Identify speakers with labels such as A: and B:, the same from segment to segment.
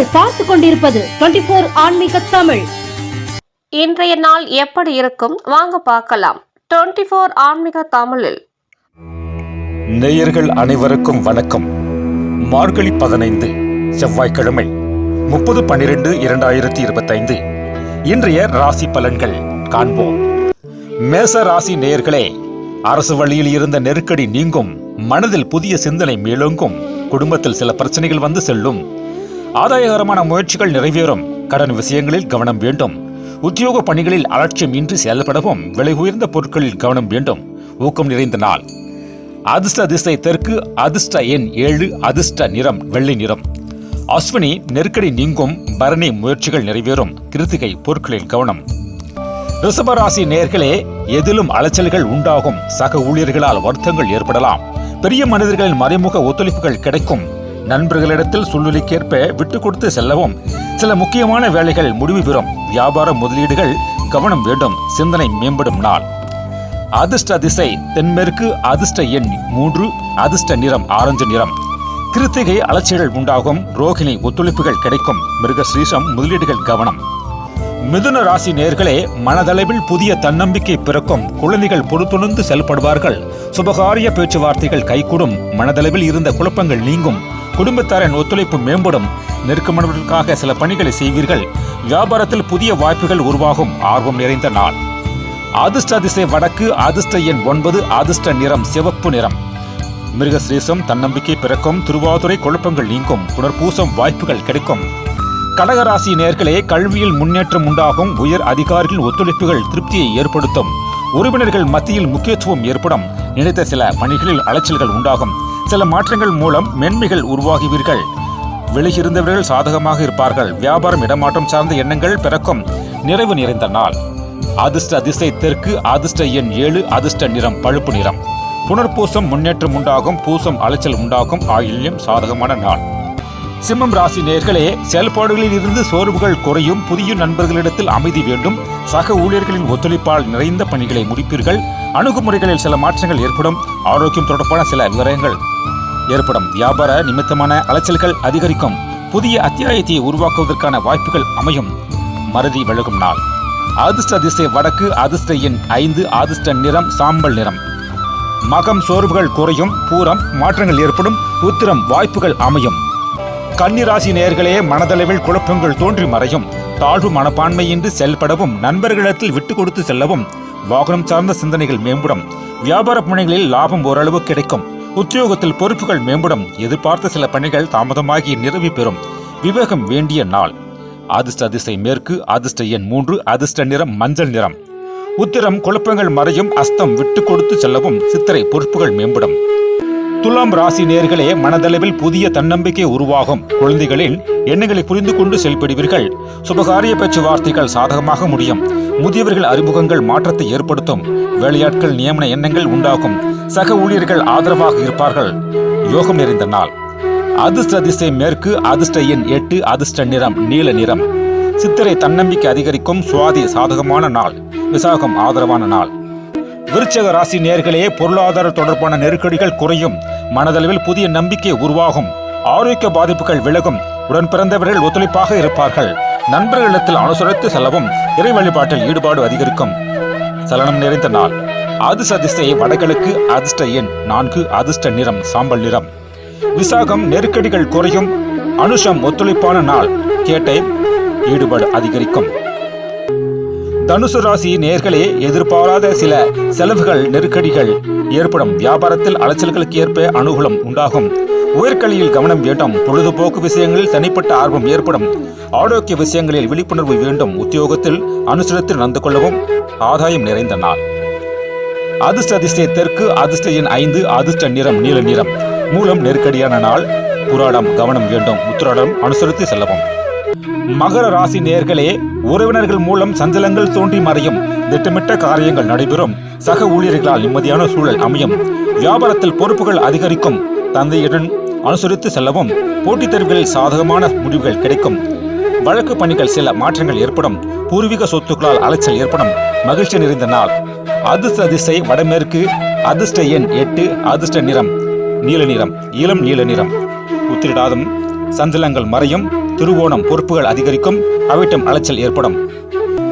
A: நீங்கள் பார்த்து கொண்டிருப்பது 24 ஆன்மீக தமிழ்.
B: இன்றைய நாள் எப்படி இருக்கும் வாங்க பார்க்கலாம். 24 ஆன்மீக தமிழில்
C: நேயர்கள் அனைவருக்கும் வணக்கம். மார்கழி 15 செவ்வாய்க்கிழமை 30/12/2025 இன்றைய ராசி பலன்கள் காண்போம். மேச ராசி நேயர்களே, அரசு வழியில் இருந்த நெருக்கடி நீங்கும், மனதில் புதிய சிந்தனை மேலோங்கும், குடும்பத்தில் சில பிரச்சனைகள் வந்து செல்லும், ஆதாயகரமான முயற்சிகள் நிறைவேறும், கடன் விஷயங்களில் கவனம் வேண்டும், உத்தியோக பணிகளில் அலட்சியம் இன்றி செயல்படவும், விலை உயர்ந்த பொருட்களில் கவனம் வேண்டும், ஊக்கம் நிறைந்த நாள். அதிர்ஷ்ட திசை தெற்கு, அதிர்ஷ்ட எண் 7, அதிர்ஷ்ட நிறம் வெள்ளை நிறம். அஸ்வினி நெருக்கடி நீங்கும், பரணி முயற்சிகள் நிறைவேறும், கிருத்திகை பொருட்களில் கவனம். ரிஷபராசி நேயர்களே, எதிலும் அலைச்சல்கள் உண்டாகும், சக ஊழியர்களால் வருத்தங்கள் ஏற்படலாம், பெரிய மனிதர்களின் மறைமுக ஒத்துழைப்புகள் கிடைக்கும், நண்பர்களிடத்தில் சூழ்நிலைக்கேற்ப விட்டு கொடுத்து செல்லவும், சில முக்கியமான வேலைகள் முடிவு பெறும், வியாபார முதலீடுகள் கவனம் வேண்டும், சிந்தனை மேம்படும் நாள். அதிர்ஷ்ட திசை தென்மேற்கு, அதிர்ஷ்ட எண் 3, அதிர்ஷ்ட நிறம் ஆரஞ்சு நிறம். கிருத்திகை அலைச்சல்கள் உண்டாகும், ரோகிணி ஒத்துழைப்புகள் கிடைக்கும், மிருகஸ்ரீஷம் முதலீடுகள் கவனம். மிதுன ராசி நேயர்களே, மனதளவில் புதிய தன்னம்பிக்கை பிறக்கும், குழந்தைகள் பொறுத்துணர்ந்து செயல்படுவார்கள், சுபகாரிய பேச்சுவார்த்தைகள் கைகூடும், மனதளவில் இருந்த குழப்பங்கள் நீங்கும், குடும்பத்தாரின் ஒத்துழைப்பு மேம்படும், நெருக்கமானவர்களுக்காக சில பணிகளை செய்வீர்கள், வியாபாரத்தில் புதிய வாய்ப்புகள் உருவாகும், ஆர்வம் நிறைந்த நாள். அதிர்ஷ்ட திசை வடக்கு, அதிர்ஷ்ட எண் 9, அதிர்ஷ்ட நிறம் சிவப்பு நிறம். மிருகஸ்ரீசம் தன்னம்பிக்கை பிறக்கும், திருவாதுரை குழப்பங்கள் நீங்கும், புனர்பூசம் வாய்ப்புகள் கிடைக்கும். கடகராசி நேயர்களே, கல்வியில் முன்னேற்றம் உண்டாகும், உயர் அதிகாரிகளின் ஒத்துழைப்புகள் திருப்தியை ஏற்படுத்தும், உறவினர்கள் மத்தியில் முக்கியத்துவம் ஏற்படும், நினைத்த சில பணிகளில் அலைச்சல்கள் உண்டாகும், சில மாற்றங்கள் மூலம் மென்மைகள் உருவாகுவீர்கள், வெளியிருந்தவர்கள் சாதகமாக இருப்பார்கள், வியாபாரம் இடமாற்றம் சார்ந்த எண்ணங்கள் பிறக்கும், நிறைவு நிறைந்த நாள். அதிர்ஷ்ட திசை தெற்கு, அதிர்ஷ்ட எண் 7, அதிர்ஷ்ட நிறம் பழுப்பு நிறம். புனர்பூசம் முன்னேற்றம் உண்டாகும், பூசம் அலைச்சல் உண்டாகும், ஆயில்யம் சாதகமான நாள். சிம்மம் ராசி நேயர்களே, செயல்பாடுகளில் இருந்து சோர்வுகள் குறையும், புதிய நண்பர்களிடத்தில் அமைதி வேண்டும், சக ஊழியர்களின் ஒத்துழைப்பால் நிறைந்த பணிகளை முடிப்பீர்கள், அணுகுமுறைகளில் சில மாற்றங்கள் ஏற்படும், ஆரோக்கியம் தொடர்பான சில விவரங்கள் ஏற்படும், வியாபார நிமித்தமான அலைச்சல்கள் அதிகரிக்கும், புதிய அத்தியாயத்தை உருவாக்குவதற்கான வாய்ப்புகள் அமையும், மறதி விலகும் நாள். அதிர்ஷ்ட திசை வடக்கு, அதிர்ஷ்ட எண் 5, அதிர்ஷ்ட நிறம் சாம்பல் நிறம். மகம் சோர்வுகள் குறையும், பூரம் மாற்றங்கள் ஏற்படும், உத்திரம் வாய்ப்புகள் அமையும். கன்னிராசி நேயர்களே, மனதளவில் குழப்பங்கள் தோன்றி மறையும், தாழ்வு மனப்பான்மையின்றி செயல்படவும், நண்பர்களிடத்தில் விட்டு கொடுத்து செல்லவும், வாகனம் சார்ந்த சிந்தனைகள் மேம்படும், வியாபார பணிகளில் லாபம் ஓரளவு கிடைக்கும், உத்தியோகத்தில் பொறுப்புகள் மேம்படும், எதிர்பார்த்த சில பணிகள் தாமதமாகி நிறைவு பெறும், விவேகம் வேண்டிய நாள். அதிர்ஷ்ட திசை மேற்கு, அதிர்ஷ்ட எண் 3, அதிர்ஷ்ட நிறம் மஞ்சள் நிறம். உத்திரம் குழப்பங்கள் மறையும், அஸ்தம் விட்டு கொடுத்து செல்லவும், சித்திரை பொறுப்புகள் மேம்படும். துலாம் ராசி நேயர்களே, மனதளவில் புதிய தன்னம்பிக்கை உருவாகும், குழந்தைகளின் எண்ணங்களை புரிந்து கொண்டு செயல்படுவீர்கள், சுபகாரிய பேச்சுவார்த்தைகள் சாதகமாக முடியும், முதியவர்கள் அறிமுகங்கள் மாற்றத்தை ஏற்படுத்தும், வேலையாட்கள் நியமன எண்ணங்கள் உண்டாகும், சக ஊழியர்கள் ஆதரவாக இருப்பார்கள், யோகம் நிறைந்த நாள். அதிர்ஷ்ட திசை மேற்கு, அதிர்ஷ்ட எண் 8, அதிர்ஷ்ட நிறம் நீல நிறம். சித்திரை தன்னம்பிக்கை அதிகரிக்கும், சுவாதி சாதகமான நாள், விசாகம் ஆதரவான நாள். விருச்சிக ராசி நேயர்களே, பொருளாதார தொடர்பான நெருக்கடிகள் குறையும், மனதளவில் புதிய நம்பிக்கை உருவாகும், ஆரோக்கிய பாதிப்புகள் விலகும், உடன் பிறந்தவர்கள் ஒத்துழைப்பாக இருப்பார்கள், நண்பர்களிடத்தில் அனுசரித்து செல்லவும், இறை வழிபாட்டில் ஈடுபாடு அதிகரிக்கும், சலனம் நிறைந்த நாள். அதிர்ஷ்ட திசை வடகிழக்கு, அதிர்ஷ்ட எண் 4, அதிர்ஷ்ட நிறம் சாம்பல் நிறம். விசாகம் நெருக்கடிகள் குறையும், அனுஷம் ஒத்துழைப்பான நாள், கேட்டை ஈடுபாடு அதிகரிக்கும். தனுசு ராசி நேயர்களே, எதிர்பாராத சில செலவுகள் நெருக்கடிகள் ஏற்படும், வியாபாரத்தில் அலைச்சல்களுக்கு ஏற்ப அனுகூலம் உண்டாகும், உயர்கல்வியில் கவனம் வேண்டும், பொழுதுபோக்கு விஷயங்களில் தனிப்பட்ட ஆர்வம் ஏற்படும், ஆரோக்கிய விஷயங்களில் விழிப்புணர்வு வேண்டும், உத்தியோகத்தில் அனுசரித்து நடந்து கொள்ளவும், ஆதாயம் நிறைந்த நாள். அதிர்ஷ்ட திசை தெற்கு, அதிர்ஷ்ட எண் 5, அதிர்ஷ்ட நிறம் நீல நிறம். மூலம் நெருக்கடியான நாள், புராடம் கவனம் வேண்டும், உத்திராடம் அனுசரித்து செல்லவும். மகர ராசி நேயர்களே, உறவினர்கள் மூலம் சஞ்சலங்கள் தோன்றி மறையும், திட்டமிட்ட காரியங்கள் நடைபெறும், சக ஊழியர்களால் நிம்மதியான சூழல் அமையும், வியாபாரத்தில் பொறுப்புகள் அதிகரிக்கும், தந்தையுடன் அனுசரித்து செல்லவும், போட்டித் தேர்வுகளில் சாதகமான முடிவுகள் கிடைக்கும், வழக்கு பணிகள் சில மாற்றங்கள் ஏற்படும், பூர்வீக சொத்துக்களால் அலைச்சல் ஏற்படும், மகிழ்ச்சி நிறைந்த நாள். அதிர்ஷ்ட திசை வடமேற்கு, அதிர்ஷ்ட எண் 8, அதிர்ஷ்ட நிறம் நீல நிறம், இளம் நீல நிறம். உத்திரடாதம் சஞ்சலங்கள் மறையும், திருவோணம் பொறுப்புகள் அதிகரிக்கும். அவிட்டம் அலைச்சல் ஏற்படும்.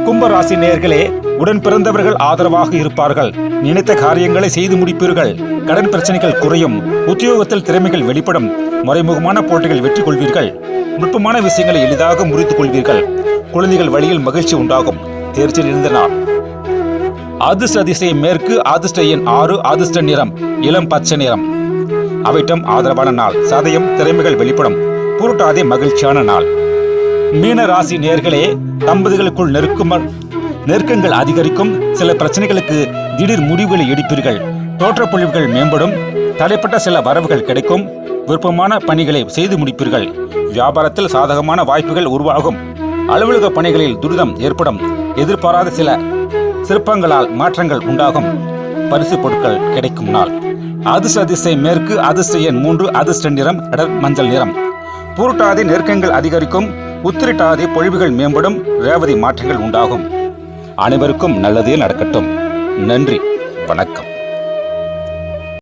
C: கும்பராசி நேயர்களே, உடன் பிறந்தவர்கள் ஆதரவாக இருப்பார்கள். நினைத்த காரியங்களை செய்து முடிப்பீர்கள். கடன் பிரச்சனைகள் குறையும். உத்தியோகத்தில் திறமைகள் வெளிப்படும். மறைமுகமான போட்டிகள் வெற்றி கொள்வீர்கள். நுட்பமான விஷயங்களை எளிதாக முறித்துக் கொள்வீர்கள். குழந்தைகள் வழியில் மகிழ்ச்சி உண்டாகும். தேர்ச்சியில் இருந்த நாள். அதிர்ஷ்ட திசை மேற்கு. அதிர்ஷ்ட எண் 6. அதிர்ஷ்ட நிறம் இளம் பச்சை நிறம். அவிட்டம் ஆதரவான நாள். சதயம் திறமைகள் வெளிப்படும். புரட்டாதி மகிழ்ச்சியான நாள். மீன ராசி நேயர்களே, தம்பதிகளுக்குள் நெருக்கங்கள் அதிகரிக்கும். சில பிரச்சனைகளுக்கு திடீர் முடிவுகளை எடுப்பீர்கள். தோற்றப்பொழிவுகள் மேம்படும். தடைப்பட்ட சில வரவுகள் கிடைக்கும். விருப்பமான பணிகளை செய்து முடிப்பீர்கள். வியாபாரத்தில் சாதகமான வாய்ப்புகள் உருவாகும். அலுவலக பணிகளில் துரிதம் ஏற்படும். எதிர்பாராத சில சிற்பங்களால் மாற்றங்கள் உண்டாகும். பரிசு பொருட்கள் கிடைக்கும் நாள். அதிர்ஷ்ட திசை மேற்கு. அதிர்ஷ்ட எண் 3. அதிர்ஷ்ட நிறம் அடர் மஞ்சள் நிறம். பூரட்டாதி நெருக்கங்கள் அதிகரிக்கும். உத்திரட்டாதி பொழிவுகள் மேம்படும். ரேவதி மாற்றங்கள் உண்டாகும். அனைவருக்கும் நல்லதே நடக்கட்டும். நன்றி, வணக்கம்.